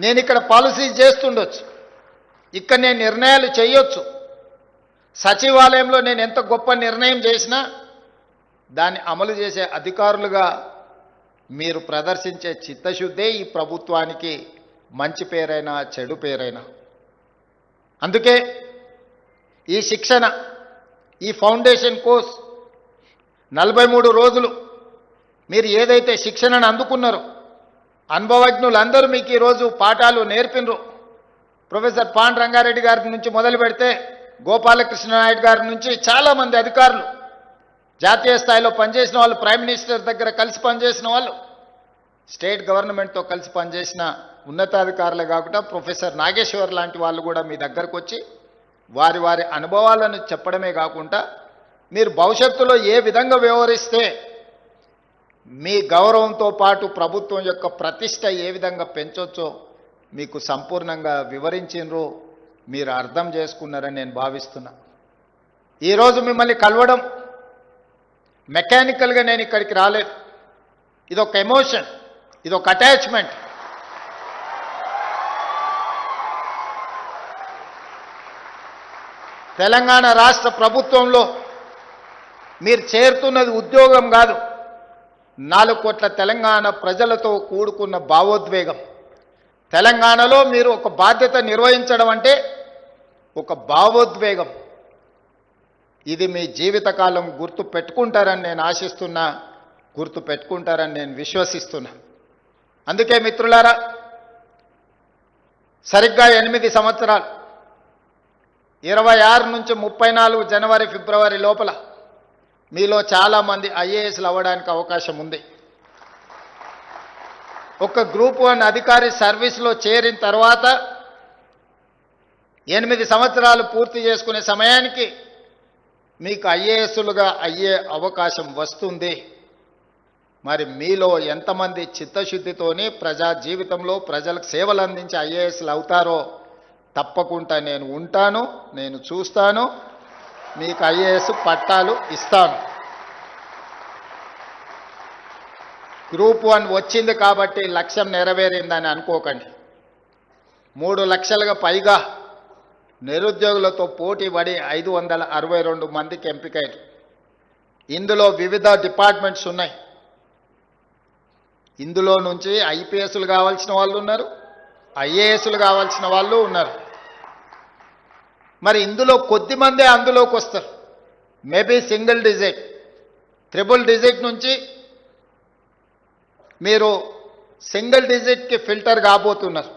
నేను ఇక్కడ పాలసీ చేస్తుండొచ్చు, ఇక్కడ నేను నిర్ణయాలు చేయొచ్చు. సచివాలయంలో నేను ఎంత గొప్ప నిర్ణయం చేసినా దాన్ని అమలు చేసే అధికారులుగా మీరు ప్రదర్శించే చిత్తశుద్ధే ఈ ప్రభుత్వానికి మంచి పేరైనా చెడు పేరైనా. అందుకే ఈ శిక్షణ, ఈ ఫౌండేషన్ కోర్స్ 43 రోజులు మీరు ఏదైతే శిక్షణను అందుకున్నారో, అనుభవజ్ఞులందరూ మీకు ఈరోజు పాఠాలు నేర్పినరు. ప్రొఫెసర్ పాండ్ రంగారెడ్డి గారి నుంచి మొదలు పెడితే గోపాలకృష్ణ నాయుడు గారి నుంచి చాలామంది అధికారులు, జాతీయ స్థాయిలో పనిచేసిన వాళ్ళు, ప్రైమ్ మినిస్టర్ దగ్గర కలిసి పనిచేసిన వాళ్ళు, స్టేట్ గవర్నమెంట్తో కలిసి పనిచేసిన ఉన్నతాధికారులే కాకుండా ప్రొఫెసర్ నాగేశ్వర్ లాంటి వాళ్ళు కూడా మీ దగ్గరకు వచ్చి వారి వారి అనుభవాలను చెప్పడమే కాకుండా మీరు భవిష్యత్తులో ఏ విధంగా వ్యవహరిస్తే మీ గౌరవంతో పాటు ప్రభుత్వం యొక్క ప్రతిష్ట ఏ విధంగా పెంచొచ్చో మీకు సంపూర్ణంగా వివరించినరు, మీరు అర్థం చేసుకున్నారని నేను భావిస్తున్నా. ఈరోజు మిమ్మల్ని కలవడం మెకానికల్గా నేను ఇక్కడికి రాలేదు. ఇదొక ఎమోషన్, ఇదొక అటాచ్మెంట్. తెలంగాణ రాష్ట్ర ప్రభుత్వంలో మీరు చేరుతున్నది ఉద్యోగం కాదు, 4 కోట్ల తెలంగాణ ప్రజలతో కూడుకున్న భావోద్వేగం. తెలంగాణలో మీరు ఒక బాధ్యత నిర్వహించడం అంటే ఒక భావోద్వేగం. ఇది మీ జీవితకాలం గుర్తు పెట్టుకుంటారని నేను ఆశిస్తున్నా, గుర్తు పెట్టుకుంటారని నేను విశ్వసిస్తున్నా. అందుకే మిత్రులారా, సరిగ్గా 8 సంవత్సరాలు 26 నుంచి 34 జనవరి ఫిబ్రవరి లోపల మీలో చాలామంది ఐఏఎస్లు అవ్వడానికి అవకాశం ఉంది. ఒక గ్రూప్ 1 అధికారి సర్వీస్లో చేరిన తర్వాత 8 సంవత్సరాలు పూర్తి చేసుకునే సమయానికి మీకు ఐఏఎస్లుగా అయ్యే అవకాశం వస్తుంది. మరి మీలో ఎంతమంది చిత్తశుద్ధితోని ప్రజా జీవితంలో ప్రజలకు సేవలు అందించి ఐఏఎస్లు అవుతారో తప్పకుండా నేను ఉంటాను, నేను చూస్తాను, మీకు ఐఏఎస్ పట్టాలు ఇస్తాను. గ్రూప్ 1 వచ్చింది కాబట్టి లక్ష్యం నెరవేరిందని అనుకోకండి. 3 లక్షలుగా పైగా నిరుద్యోగులతో పోటీ పడి 562 మందికి ఎంపికయ్యారు. ఇందులో వివిధ డిపార్ట్మెంట్స్ ఉన్నాయి. ఇందులో నుంచి ఐపీఎస్లు కావాల్సిన వాళ్ళు ఉన్నారు, ఐఏఎస్లు కావాల్సిన వాళ్ళు ఉన్నారు. మరి ఇందులో కొద్దిమందే అందులోకి వస్తారు. Maybe single digit, triple digit నుంచి మీరు సింగిల్ డిజిట్కి ఫిల్టర్ కాబోతున్నారు.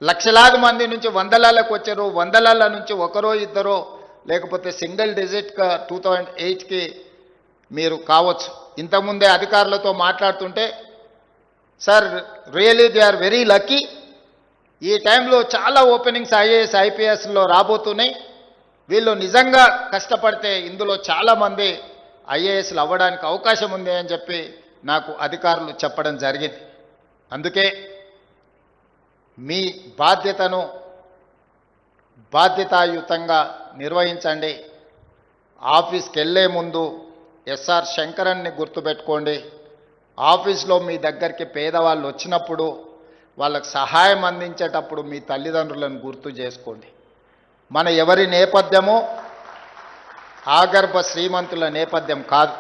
లక్షలాది మంది నుంచి వందలాలకు వచ్చారు, వందలాల నుంచి ఒకరో ఇద్దరో, లేకపోతే సింగిల్ డిజిట్గా 2008కి మీరు కావచ్చు. ఇంతకుముందే అధికారులతో మాట్లాడుతుంటే, sir really they are very lucky, ఈ టైంలో చాలా ఓపెనింగ్స్ ఐఏఎస్ ఐపీఎస్లో రాబోతున్నాయి, వీళ్ళు నిజంగా కష్టపడితే ఇందులో చాలామంది ఐఏఎస్లు అవ్వడానికి అవకాశం ఉంది అని చెప్పి నాకు అధికారులు చెప్పడం జరిగింది. అందుకే మీ బాధ్యతను బాధ్యతాయుతంగా నిర్వహించండి. ఆఫీస్కి వెళ్ళే ముందు ఎస్ఆర్ శంకరన్ని గుర్తుపెట్టుకోండి. ఆఫీస్లో మీ దగ్గరికి పేదవాళ్ళు వచ్చినప్పుడు వాళ్ళకు సహాయం అందించేటప్పుడు మీ తల్లిదండ్రులను గుర్తు చేసుకోండి. మన ఎవరి నేపథ్యమో ఆగర్భ శ్రీమంతుల నేపథ్యం కాదు.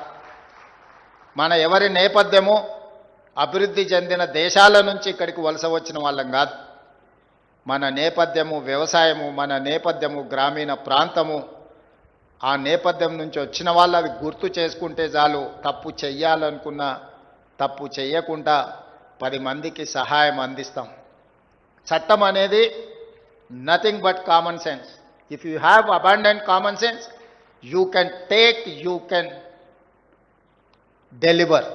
మన ఎవరి నేపథ్యమో అభివృద్ధి చెందిన దేశాల నుంచి ఇక్కడికి వలస వచ్చిన వాళ్ళం కాదు. మన నేపథ్యము వ్యవసాయము, మన నేపథ్యము గ్రామీణ ప్రాంతము. ఆ నేపథ్యం నుంచి వచ్చిన వాళ్ళు అవి గుర్తు చేసుకుంటే చాలు. తప్పు చెయ్యాలనుకున్నా తప్పు చెయ్యకుండా 10 మందికి సహాయం అందిస్తాం. చట్టం అనేది nothing but common sense. If you have abundant common sense, you can take, you can deliver.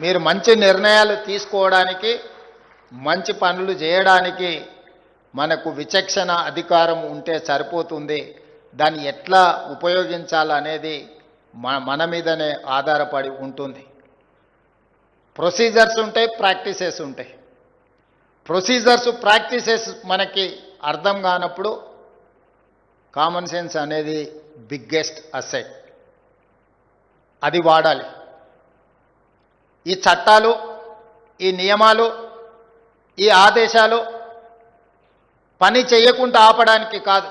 మీరు మంచి నిర్ణయాలు తీసుకోవడానికి, మంచి పనులు చేయడానికి మనకు విచక్షణ అధికారం ఉంటే సరిపోతుంది. దాన్ని ఎట్లా ఉపయోగించాలనేది మన మీదనే ఆధారపడి ఉంటుంది. ప్రొసీజర్స్ ఉంటాయి, ప్రాక్టీసెస్ ఉంటాయి. ప్రొసీజర్స్ ప్రాక్టీసెస్ మనకి అర్థం కానప్పుడు కామన్ సెన్స్ అనేది బిగ్గెస్ట్ అసెట్, అది వాడాలి. ఈ చట్టాలు, ఈ నియమాలు, ఈ ఆదేశాలు పని చేయకుండా ఆపడానికి కాదు,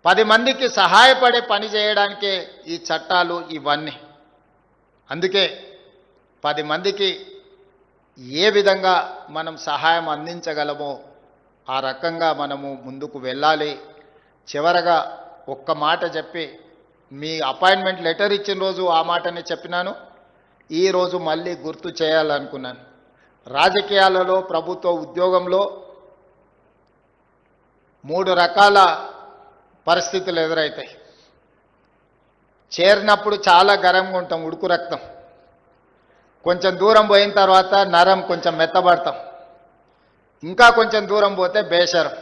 10 మందికి సహాయపడే పని చేయడానికే ఈ చట్టాలు ఇవన్నీ. అందుకే 10 మందికి ఏ విధంగా మనం సహాయం అందించగలమో ఆ రకంగా మనము ముందుకు వెళ్ళాలి. చివరగా ఒక్క మాట చెప్పి, మీ అపాయింట్మెంట్ లెటర్ ఇచ్చిన రోజు ఆ మాటనే చెప్పినాను, ఈరోజు మళ్ళీ గుర్తు చేయాలనుకున్నాను. రాజకీయాలలో, ప్రభుత్వ ఉద్యోగంలో 3 రకాల పరిస్థితులు ఎదురవుతాయి. చేరినప్పుడు చాలా గరంగా ఉంటాం, ఉడుకు రక్తం. కొంచెం దూరం పోయిన తర్వాత నరం, కొంచెం మెత్తబడతాం. ఇంకా కొంచెం దూరం పోతే బేషరం.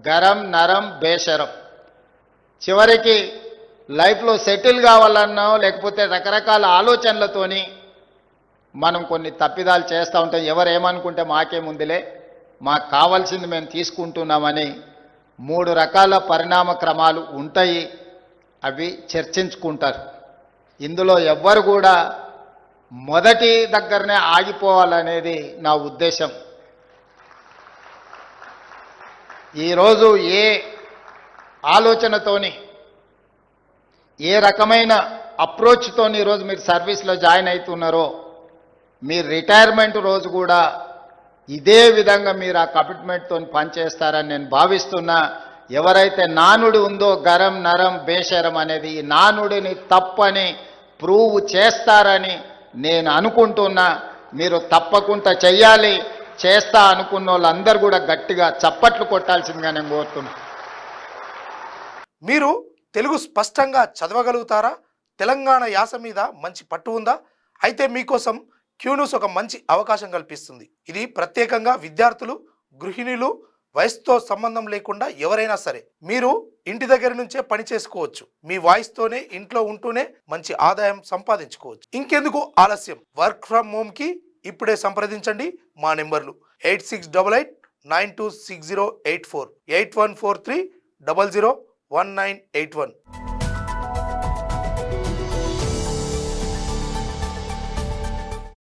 గరం, నరం, బేషరం. చివరికి లైఫ్లో సెటిల్ కావాలన్నా లేకపోతే రకరకాల ఆలోచనలతోని మనం కొన్ని తప్పిదాలు చేస్తూ ఉంటాం. ఎవరు ఏమనుకుంటే మాకేముందిలే, మాకు కావాల్సింది మేము తీసుకుంటున్నామని 3 రకాల పరిణామ క్రమాలు ఉంటాయి. అవి చర్చించుకుంటారు. ఇందులో ఎవ్వరు కూడా మొదటి దగ్గరనే ఆగిపోవాలనేది నా ఉద్దేశం. ఈరోజు ఏ ఆలోచనతోని, ఏ రకమైన అప్రోచ్తోని ఈరోజు మీరు సర్వీస్లో జాయిన్ అవుతున్నారో, మీ రిటైర్మెంట్ రోజు కూడా ఇదే విధంగా మీరు ఆ కమిట్మెంట్తో పనిచేస్తారని నేను భావిస్తున్నా. ఎవరైతే నానుడి ఉందో గరం, నరం, బేషరం అనేది, ఈ నానుడిని తప్పని ప్రూవ్ చేస్తారని నేను అనుకుంటున్నా. మీరు తప్పకుండా చెయ్యాలి. చేస్తా అనుకున్న వాళ్ళందరూ కూడా గట్టిగా చప్పట్లు కొట్టాల్సిందిగా నేను కోరుతున్నా. మీరు తెలుగు స్పష్టంగా చదవగలుగుతారా? తెలంగాణ యాస మీద మంచి పట్టు ఉందా? అయితే మీకోసం క్యూన్యూస్ ఒక మంచి అవకాశం కల్పిస్తుంది. ఇది ప్రత్యేకంగా విద్యార్థులు, గృహిణులు, వయసుతో సంబంధం లేకుండా ఎవరైనా సరే మీరు ఇంటి దగ్గర నుంచే పని చేసుకోవచ్చు. మీ వాయిస్తోనే ఇంట్లో ఉంటూనే మంచి ఆదాయం సంపాదించుకోవచ్చు. ఇంకెందుకు ఆలస్యం? వర్క్ ఫ్రమ్ హోమ్కి ఇప్పుడే సంప్రదించండి. మా నెంబర్లు 8688926084, 8143001981.